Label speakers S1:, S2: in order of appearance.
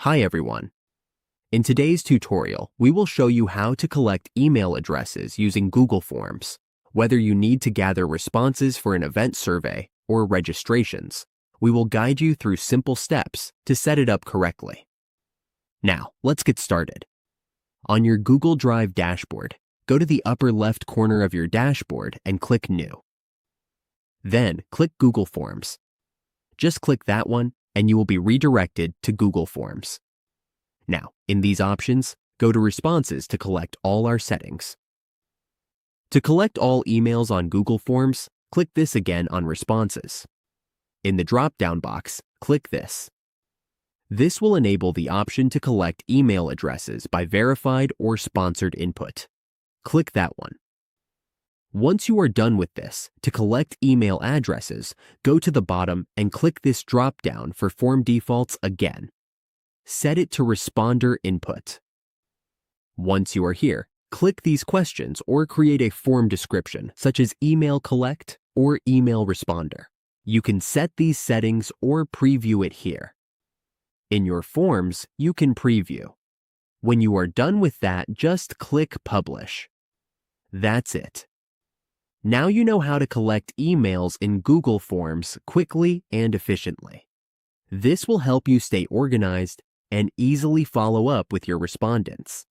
S1: Hi everyone. In today's tutorial, we will show you how to collect email addresses using Google Forms. Whether you need to gather responses for an event survey or registrations, we will guide you through simple steps to set it up correctly. Now, let's get started. On your Google Drive dashboard, go to the upper left corner of your dashboard and click New. Then, click Google Forms. Just click that one and you will be redirected to Google Forms. Now, in these options, go to Responses to collect all our settings. To collect all emails on Google Forms, click this again on Responses. In the drop-down box, click this. This will enable the option to collect email addresses by verified or sponsored input. Click that one. Once you are done with this, to collect email addresses, go to the bottom and click this drop-down for Form Defaults again. Set it to Responder Input. Once you are here, click these questions or create a form description, such as Email Collect or Email Responder. You can set these settings or preview it here. In your forms, you can preview. When you are done with that, just click Publish. That's it. Now you know how to collect emails in Google Forms quickly and efficiently. This will help you stay organized and easily follow up with your respondents.